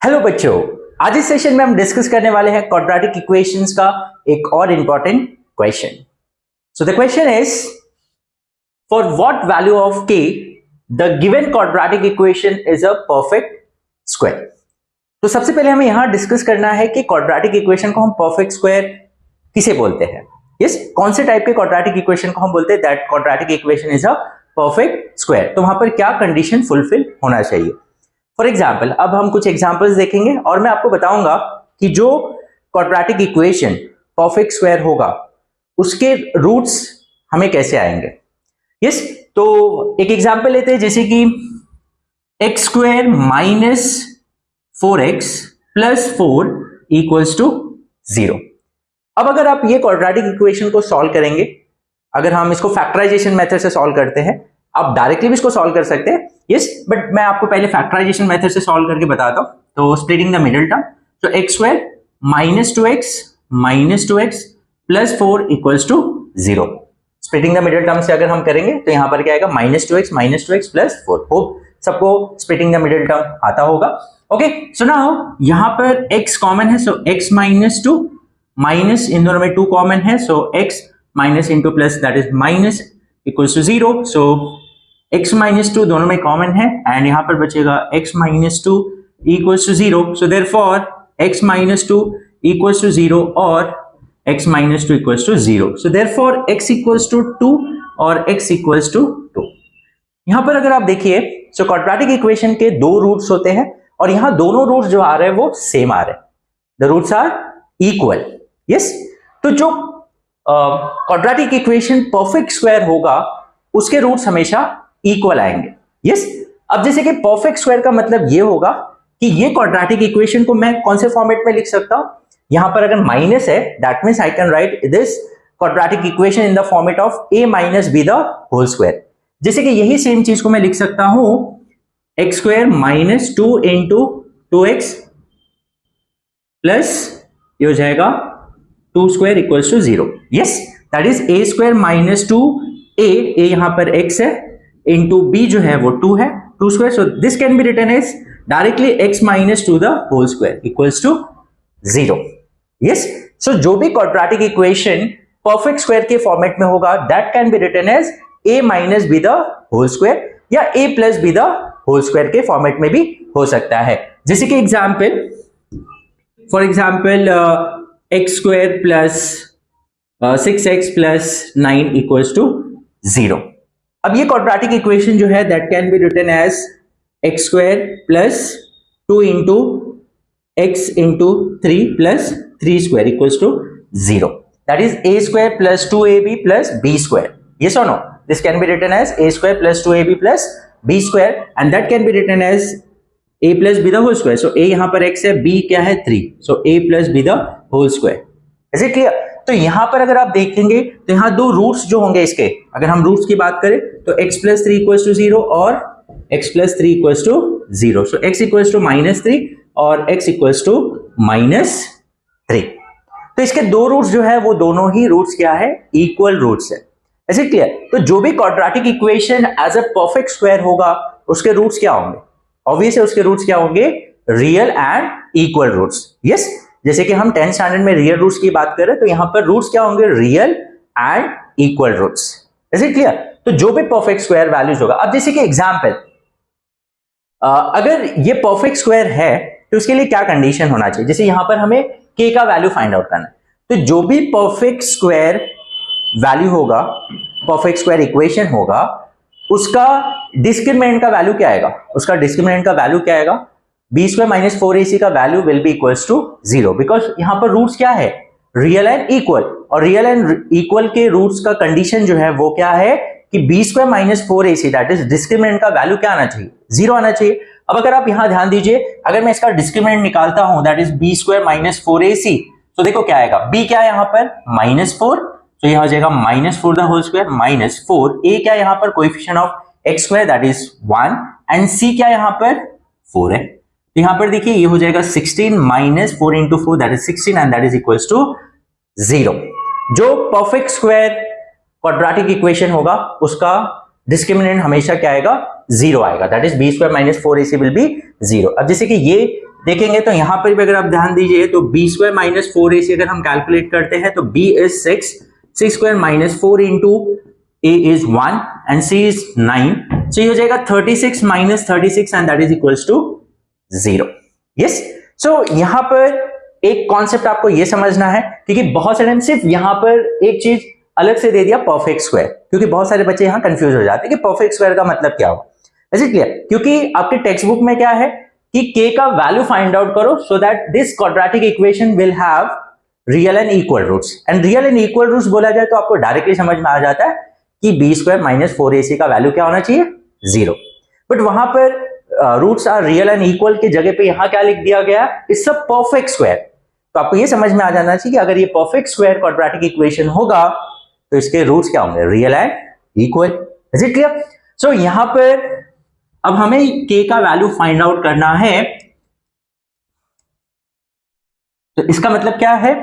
Hello बच्चों, आज इस सेशन में हम डिस्कस करने वाले हैं क्वाड्रेटिक इक्वेशंस का एक और important question. So the question is for what value of k the given quadratic equation is a perfect square. तो सबसे पहले हमें यहां डिस्कस करना है कि क्वाड्रेटिक इक्वेशन को हम परफेक्ट स्क्वायर किसे बोलते हैं। यस, कौन से टाइप के क्वाड्रेटिक इक्वेशन को हम बोलते हैं that quadratic equation is a perfect square. तो वहां पर क्या कंडीशन फुलफिल होना चाहिए। फॉर एग्जाम्पल, अब हम कुछ एग्जाम्पल्स देखेंगे और मैं आपको बताऊंगा कि जो क्वाड्रेटिक इक्वेशन परफेक्ट स्क्वायर होगा उसके रूट्स हमें कैसे आएंगे। यस, तो एक एग्जाम्पल लेते हैं जैसे कि x square minus 4x plus 4 equals to 0। अब अगर आप ये क्वाड्रेटिक इक्वेशन को सॉल्व करेंगे, अगर हम इसको फैक्टराइजेशन मेथड से सॉल्व करते हैं, आप डायरेक्टली भी इसको सॉल्व कर सकते हैं। यस, बट मैं आपको पहले फैक्टराइजेशन मेथड से सॉल्व करके बताता हूं। तो स्प्लिटिंग द मिडिल टर्म, तो x square minus 2x plus 4 equals to 0। Splitting the middle term से अगर हम करेंगे तो यहां पर क्या आएगा minus two x plus 4। Hope सबको स्प्लिटिंग द मिडिल टर्म आता होगा। ओके, सो नाउ यहां पर x कॉमन है, सो x माइनस 2 माइनस इन दोनों में 2 कॉमन है, so x minus into plus that is minus equals to 0। So x minus 2 दोनों में कॉमन है एंड यहां पर बचेगा x minus 2 equals to 0। So therefore x minus 2 equals to 0 और x minus 2 equals to 0। So therefore x equals to 2 और x equals to 2। यहां पर अगर आप देखिए, सो क्वाड्रेटिक इक्वेशन के दो रूट्स होते हैं और यहां दोनों रूट्स जो आ रहे हैं वो सेम आ रहे हैं। The roots are equal. Yes, तो जो क्वाड्रेटिक इक्वेशन परफेक्ट स्क्वायर होगा उसके रूट्स हमेशा इक्वल आएंगे। यस, अब जैसे कि परफेक्ट स्क्वायर का मतलब ये होगा कि ये क्वाड्रेटिक इक्वेशन को मैं कौन से फॉर्मेट में लिख सकता हूं। यहां पर अगर माइनस है that means I can write this quadratic equation in the format of a minus B the whole square. जैसे कि यही सेम चीज को मैं लिख सकता हूं x square minus 2 into 2x plus ये हो जाएगा 2 square equals to 0। Yes, that is a square minus 2a, यहां पर x है, इंटू b जो है वो 2 है, 2 square. So this can be written as directly x minus 2 the whole square equals to 0। Yes, so जो भी क्वाड्रेटिक इक्वेशन परफेक्ट स्क्वायर के फॉर्मेट में होगा that can be written as a minus B the whole square या a plus B the whole square के format में भी हो सकता है। जैसे कि example, for example X square plus 6x plus 9 equals to 0। अब ये क्वाड्रेटिक इक्वेशन जो है that can be written as X square plus 2 into X into 3 plus 3 square equals to 0। That is a square plus 2ab plus b square. Yes और no, this can be written as a square plus 2ab plus b square and that can be written as a plus B the whole square. So a यहां पर x है, b क्या है 3, so a plus B the whole square. Is it clear? तो यहां पर अगर आप देखेंगे तो यहां दो रूट्स जो होंगे इसके, अगर हम रूट्स की बात करें तो x प्लस 3 इक्वल्स टू 0 और x plus 3 equals to 0। So x equals to minus 3 और x इक्वल्स टू माइनस 3। तो इसके दो रूट्स जो है वो दोनों ही रूट्स क्या है, इक्वल रूट्स है। Is it clear? तो जो भी quadratic equation as a perfect square होगा उसके रूट्स क्या होंगे, ऑब्वियस है उसके रूट्स क्या होंगे, real and equal roots. Yes, जैसे कि हम 10th स्टैंडर्ड में रियल रूट्स की बात करें तो यहां पर रूट्स क्या होंगे, real and equal roots. Is it clear? तो जो भी परफेक्ट स्क्वायर वैल्यूज होगा, अब जैसे कि एग्जांपल, अगर ये परफेक्ट स्क्वायर है तो उसके लिए क्या कंडीशन होना चाहिए। जैसे यहां पर हमें k का वैल्यू फाइंड आउट करना है, तो जो भी परफेक्ट स्क्वायर वैल्यू होगा, परफेक्ट स्क्वायर इक्वेशन होगा, उसका डिस्क्रिमिनेंट का वैल्यू क्या आएगा, उसका डिस्क्रिमिनेंट का वैल्यू क्या आएगा, b स्क्वायर माइनस 4ac का value will be equals to 0 because यहां पर रूट्स क्या है, रियल एंड इक्वल, और रियल एंड इक्वल के रूट्स का कंडीशन जो है वो क्या है कि b square minus 4ac that is discriminant का वैल्यू क्या आना चाहिए, 0 आना चाहिए। अब अगर आप यहां ध्यान दीजिए, अगर मैं इसका डिस्क्रिमिनेंट निकालता हूं that is b square minus 4ac, तो देखो क्या आएगा, b क्या है यहां पर माइनस 4, तो यह हो जाएगा minus 4 the whole square minus 4, a क्या यहां पर coefficient of x square that is 1 and c क्या यहां पर 4 है। तो यहां पर देखिए ये हो जाएगा 16 minus 4 into 4 that is 16 and that is equals to 0। जो परफेक्ट स्क्वायर क्वाड्रेटिक इक्वेशन होगा उसका डिस्क्रिमिनेंट हमेशा क्या आएगा, 0 आएगा, that is b square minus 4ac will be 0। अब जैसे कि ये देखेंगे तो यहां पर भी अगर आप ध्यान दीजिए तो बी स्क्वायर माइनस 4ac अगर हम कैलकुलेट करते हैं तो b is 6 square minus 4 into a is 1 and c is 9, so ये हो जाएगा 36 minus 36 and that is equals to 0. yes, so यहाँ पर एक कॉन्सेप्ट आपको ये समझना है क्योंकि बहुत सारे सिर्फ यहाँ पर एक चीज अलग से दे दिया परफेक्ट स्क्वायर, क्योंकि बहुत सारे बच्चे यहाँ कंफ्यूज हो जाते हैं कि परफेक्ट स्क्वायर का मतलब क्या होगा. Is it clear? क्योंकि आपके टेक्स्ट बुक में क्या है कि k का वैल्यू फाइंड आउट करो so that this quadratic equation will have real and equal roots. And real and equal roots बोला जाए तो आपको डायरेक्टली समझ में आ जाता है कि बी स्क्वायर माइनस 4ac का वैल्यू क्या होना चाहिए? 0. बट वहां पर roots are real and equal की जगह पे यहां क्या लिख दिया गया? It's a perfect square. तो आपको ये समझ में आ जाना चाहिए कि अगर ये परफेक्ट स्क्वायर क्वाड्रेटिक इक्वेशन होगा तो इसके रूट्स क्या होंगे? Real and equal. Is it clear? So यहां पर अब हमें k का वैल्यू फाइंड आउट करना है. तो इसका मतलब क्या है?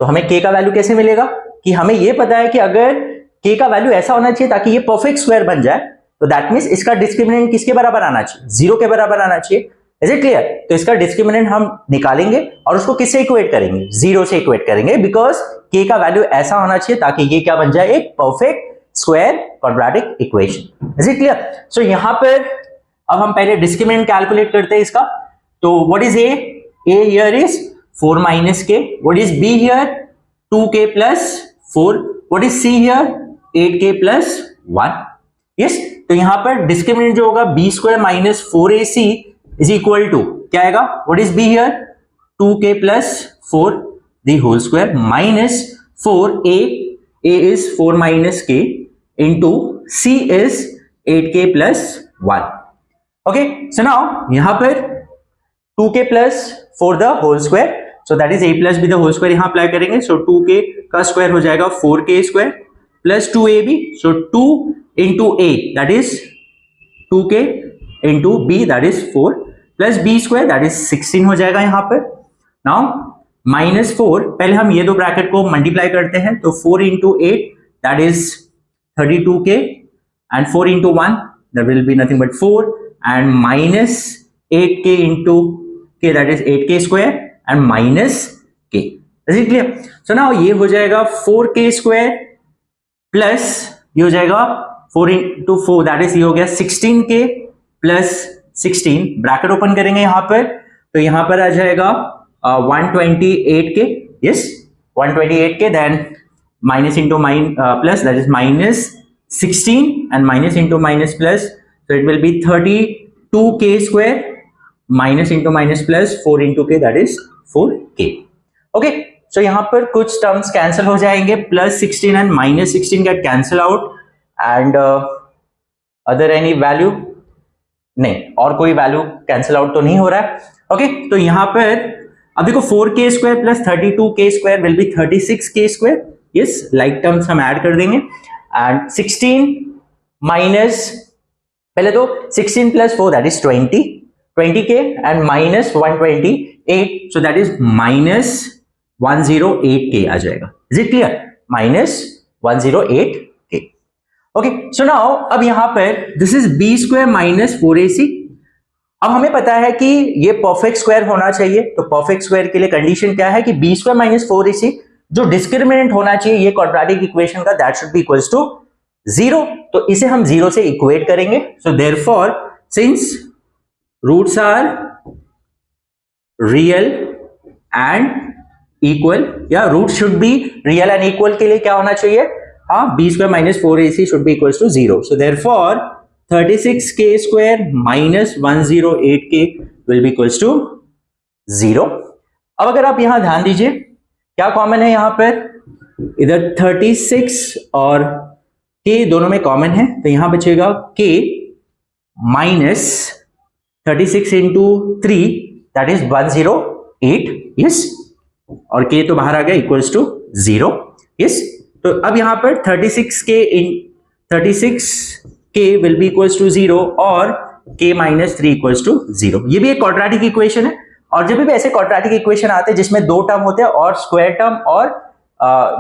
तो हमें k का वैल्यू कैसे मिलेगा कि हमें यह पता है कि अगर k का वैल्यू ऐसा होना चाहिए ताकि ये परफेक्ट स्क्वायर बन जाए, तो दैट मींस इसका डिस्क्रिमिनेंट किसके बराबर आना चाहिए? 0 के बराबर आना चाहिए. Is it clear? तो इसका डिस्क्रिमिनेंट हम निकालेंगे और उसको किससे इक्वेट करेंगे? 0 से इक्वेट करेंगे, बिकॉज k का वैल्यू ऐसा होना चाहिए ताकि ये क्या बन जाए? एक perfect square quadratic equation. Is it clear? So यहां पर अब हम पहले डिस्क्रिमिनेंट कैलकुलेट करते हैं इसका. तो what is a? a here is 4 minus k. What is b here? 2k plus 4. What is c here? 8k plus 1. Yes, तो यहां पर डिस्क्रिमिनेंट जो होगा b square minus 4ac is equal to क्या आएगा? What is b here? 2k plus 4 the whole square minus 4a. a is 4 minus k into c is 8k plus 1. Okay, so now यहां पर 2k plus 4 the whole square. So that is a plus b the whole square यहां apply करेंगे. So 2k का square हो जाएगा 4k square plus 2ab. So 2 into a that is 2k into b that is 4 plus b square that is 16 हो जाएगा यहां पर. Now minus 4, पहले हम ये दो ब्रैकेट को मल्टीप्लाई करते हैं तो 4 into 8 that is 32k and 4 into 1 that will be nothing but 4 and minus 8k into k that is 8k square and minus k. Is it clear? So now ये हो जाएगा 4k square plus ये हो जाएगा 4 into 4 that is ये हो गया 16k plus 16. Bracket open करेंगे यहां पर तो यहां पर आ जाएगा 128k. yes, 128k then minus into plus that is minus 16 and minus into minus plus, so it will be 32k square minus into minus plus 4 into k that is 4k. Okay, so यहां पर कुछ terms cancel हो जाएंगे. Plus 16 and minus 16 get cancel out and other any value नहीं, और कोई value cancel out तो नहीं हो रहा है. ओके, तो यहां पर अब देखो 4k square plus 32k square will be 36k square. Yes, like terms हम ऐड कर देंगे एंड 16 माइनस पहले तो 16 plus 4 that is 20k and minus 128, so that is minus 108k आ जाएगा. Is it clear? Minus 108k. Okay, so now अब यहां पर this is b square minus 4ac. अब हमें पता है कि ये परफेक्ट स्क्वायर होना चाहिए, तो परफेक्ट स्क्वायर के लिए कंडीशन क्या है कि b square minus 4ac जो डिस्क्रिमिनेंट होना चाहिए ये क्वाड्रेटिक इक्वेशन का that should be equals to 0. तो इसे हम 0 से इक्वेट करेंगे. So therefore since roots are real and equal, या root should be real and equal के लिए क्या होना चाहिए? हाँ, b square minus 4ac should be equals to 0. So therefore 36k square minus 108k will be equals to 0. अब अगर आप यहां ध्यान दीजिए क्या कॉमन है यहां पर? इधर 36 और k दोनों में कॉमन है, तो यहां बचेगा k minus 36 into 3 that is 108. yes, और k तो बाहर आ गया इक्वल्स टू 0. yes, तो अब यहां पर 36k will be equals to 0 और k minus 3 equals to 0. ये भी एक क्वाड्रेटिक इक्वेशन है. और जब भी ऐसे क्वाड्रेटिक इक्वेशन आते हैं जिसमें दो टर्म होते हैं और स्क्वायर टर्म और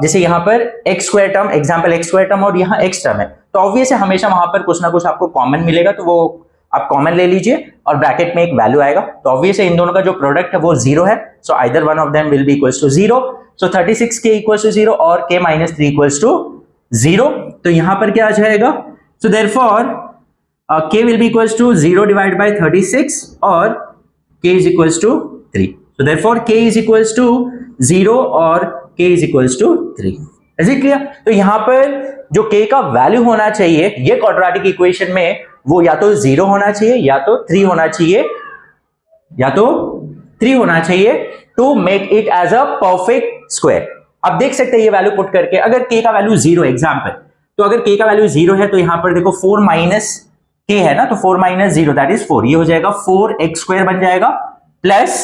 जैसे यहां पर x square term, example x square term और यहां x टर्म है, तो ऑब्वियस है हमेशा वहां पर कुछ ना कुछ आपको कॉमन मिलेगा, तो वो आप कॉमन ले लीजिए और ब्रैकेट में एक वैल्यू आएगा, तो ऑब्वियसली इन दोनों का जो प्रोडक्ट है वो 0 है, so either one of them will be equals to 0, so 36k equals to 0 और k माइनस 3 इक्वल्स टू 0, तो यहां पर क्या आ जाएगा, so therefore k will be equals to 0 divided by 36 और k is equals to 3, so therefore k is equals to 0 और k is equals to 3. Is it clear? तो यहां पर जो k का वैल्यू होना चाहिए ये क्वाड्रेटिक इक्वेशन में वो या तो 0 होना चाहिए या तो 3 होना चाहिए, या तो 3 होना चाहिए to make it as a perfect square. आप देख सकते हैं ये वैल्यू पुट करके, अगर k का वैल्यू 0 एग्जांपल, तो अगर k का वैल्यू 0 है तो यहां पर देखो 4 माइनस k है ना, तो 4 माइनस 0 दैट इज 4, ये हो जाएगा 4x स्क्वायर बन जाएगा, प्लस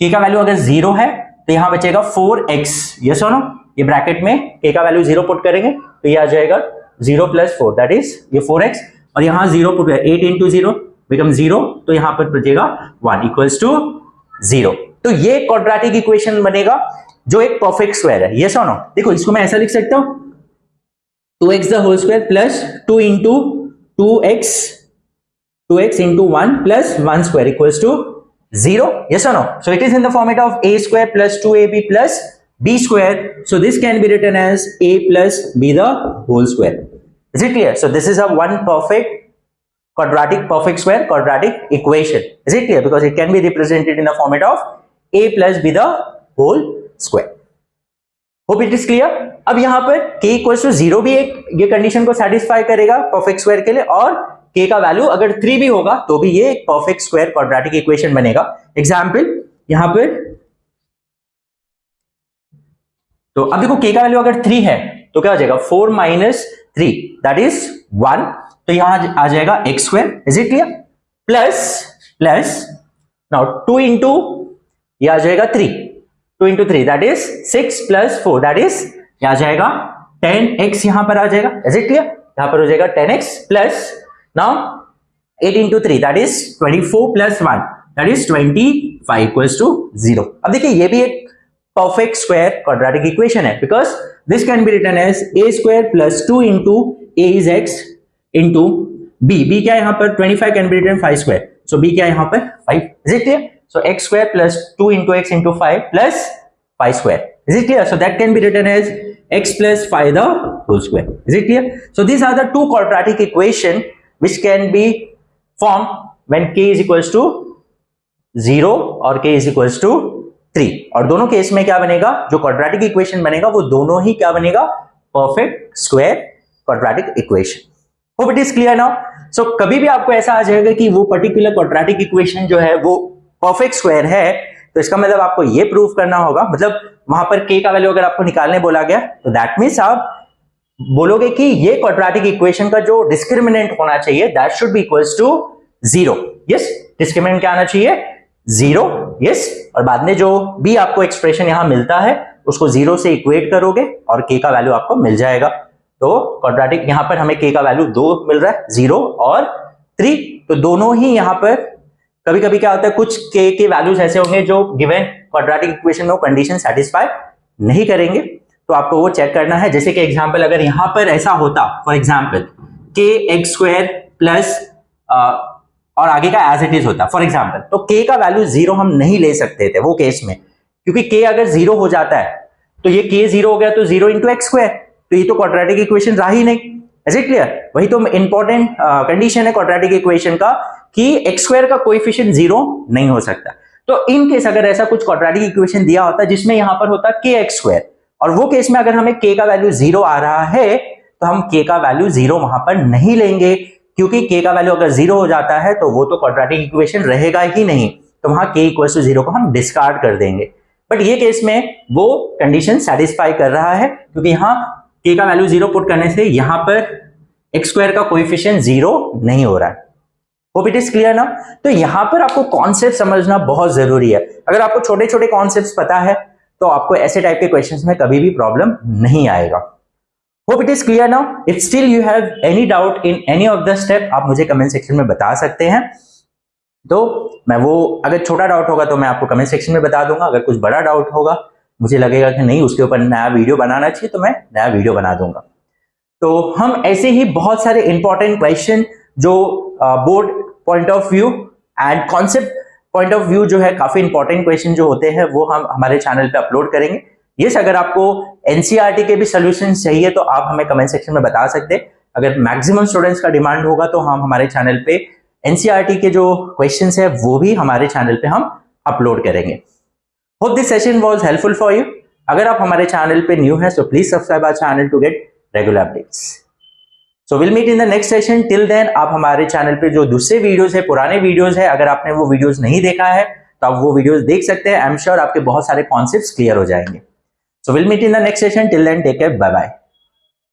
k का वैल्यू अगर 0 है तो यहां बचेगा 4x, ये सुनो ये ब्रैकेट में k का वैल्यू 0 पुट करेंगे तो ये आ जाएगा 0 प्लस 4 दैट इज ये 4x, और यहां 0 पुट 8 इंटू 0 बिकम 0, तो यहां पर बचेगा 1 इक्वल्स टू 0. तो ये क्वाड्रेटिक इक्वेशन बनेगा जो एक परफेक्ट स्क्वायर है. ये सुनो देखो इसको मैं ऐसा लिख सकता हूं 2x the whole square plus 2 into 2x into 1 plus 1 square equals to 0. Yes or no? So it is in the format of a square plus 2ab plus b square. So this can be written as a plus b the whole square. Is it clear? So this is a one perfect quadratic perfect square quadratic equation. Is it clear? Because it can be represented in the format of a plus b the whole square. Hope it is clear. अब यहां पर k equals to 0 भी एक ये condition को satisfy करेगा perfect square के लिए, और k का वैल्यू अगर 3 भी होगा तो भी ये एक परफेक्ट स्क्वायर क्वाड्रेटिक इक्वेशन बनेगा. एग्जांपल यहां पर तो अब देखो k का वैल्यू अगर 3 है तो क्या हो जाएगा 4 माइनस 3 दैट इज 1, तो यहां आ जाएगा x square. Is it clear? Plus now 2 into ये आ जाएगा 3, 2 into 3 that is 6 plus 4 that is क्या आ जाएगा 10x यहां पर आ जाएगा. Is it clear? यहां पर हो जाएगा 10x plus now 8 into 3 that is 24 plus 1 that is 25 equals to 0. अब देखिए ये भी एक परफेक्ट स्क्वायर क्वाड्रेटिक इक्वेशन है, because this can be written as a square plus 2 into a is x into b क्या है यहां पर 25 can be written 5 square, so b क्या है यहां पर 5. Is it clear? So x square plus 2 into x into 5 plus 5 square. Is it clear? So that can be written as x plus 5 the whole square. Is it clear? So these are the two quadratic equation which can be formed when k is equals to 0 और k is equals to 3. और दोनों case में क्या बनेगा, जो quadratic equation बनेगा वो दोनों ही क्या बनेगा, perfect square quadratic equation. Hope it is clear now. So कभी भी आपको ऐसा आ जाएगा कि वो particular quadratic equation जो है वो परफेक्ट स्क्वायर है, तो इसका मतलब आपको ये प्रूव करना होगा, मतलब वहां पर k का वैल्यू अगर आपको निकालने बोला गया तो दैट मींस आप बोलोगे कि ये क्वाड्रेटिक इक्वेशन का जो डिस्क्रिमिनेंट होना चाहिए that should be equals to 0. Yes, discriminant क्या आना चाहिए 0. यस, और बाद में जो भी आपको एक्सप्रेशन यहां मिलता है उसको 0 से इक्वेट करोगे और k का वैल्यू आपको मिल जाएगा. तो क्वाड्रेटिक यहां पर हमें k का वैल्यू 2 मिल रहा है, 0 और 3, तो दोनों ही यहां पर कभी कभी क्या होता है कुछ k के वैल्यूज ऐसे होंगे जो गिवन क्वाड्रेटिक इक्वेशन में वो कंडीशन सेटिस्फाई नहीं करेंगे, तो आपको वो चेक करना है. जैसे कि एग्जांपल अगर यहां पर ऐसा होता for example k x square plus और आगे का एज इट इज होता फॉर एग्जांपल, तो k का वैल्यू 0 हम नहीं ले सकते थे वो केस में, क्योंकि k अगर 0 हो जाता है तो ये k 0 हो गया तो 0 इंटू एक्स स्क्वायर, तो ये तो क्वाड्रेटिक इक्वेशन रहा ही नहीं. Is it clear? वही तो इंपॉर्टेंट कंडीशन है क्वाड्रेटिक इक्वेशन का कि x स्क्वायर का कोएफिशिएंट 0 नहीं हो सकता. तो इन केस अगर ऐसा कुछ क्वाड्रेटिक इक्वेशन दिया होता जिसमें यहां पर होता kx स्क्वायर, और वो केस में अगर हमें k का वैल्यू 0 आ रहा है तो हम k का वैल्यू 0 वहां पर नहीं लेंगे, क्योंकि k का वैल्यू अगर 0 हो जाता है तो वो तो क्वाड्रेटिक इक्वेशन रहेगा ही नहीं, तो वहां k इक्वल्स टू 0 को हम डिस्कार्ड कर देंगे. बट ये केस में वो कंडीशन सेटिस्फाई कर रहा है, क्योंकि यहां k का वैल्यू 0 पुट करने से यहां पर x स्क्वायर का कोएफिशिएंट 0 नहीं हो रहा है. होप इट इज क्लियर ना. तो यहां पर आपको कॉन्सेप्ट समझना बहुत जरूरी है. अगर आपको छोटे छोटे कॉन्सेप्ट्स पता है तो आपको ऐसे टाइप के क्वेश्चंस में कभी भी प्रॉब्लम नहीं आएगा. Hope it is clear now. If still you have any doubt in any of the step, आप मुझे कमेंट सेक्शन में बता सकते हैं. तो मैं वो अगर छोटा डाउट होगा तो मैं आपको कमेंट सेक्शन में बता दूंगा, अगर कुछ बड़ा डाउट होगा मुझे लगेगा कि नहीं उसके ऊपर नया वीडियो बनाना चाहिए तो मैं नया वीडियो बना दूंगा. तो हम ऐसे ही बहुत सारे इंपॉर्टेंट क्वेश्चन जो board point of view and concept point of view जो है काफी इंपॉर्टेंट क्वेश्चन जो होते हैं वो हम हमारे चैनल पे अपलोड करेंगे। यस, अगर आपको एनसीईआरटी के भी सोल्यूशन चाहिए तो आप हमें कमेंट सेक्शन में बता सकते हैं। अगर मैक्सिमम स्टूडेंट्स का डिमांड होगा तो हम हमारे चैनल पे एनसीईआरटी के जो क्वेश्चंस है वो भी हमारे चैनल पे हम अपलोड करेंगे। Hope this session was helpful for you. अगर आप हमारे चैनल पे न्यू है तो please subscribe our channel to get regular updates. So we'll meet in the next session. Till then आप हमारे चैनल पे जो दूसरे वीडियोस है, पुराने वीडियोस है, अगर आपने वो वीडियोस नहीं देखा है तो आप वो वीडियोस देख सकते हैं। आई एम श्योर आपके बहुत सारे कॉन्सेप्ट्स क्लियर हो जाएंगे। So we'll meet in the next session. Till then take care, bye bye.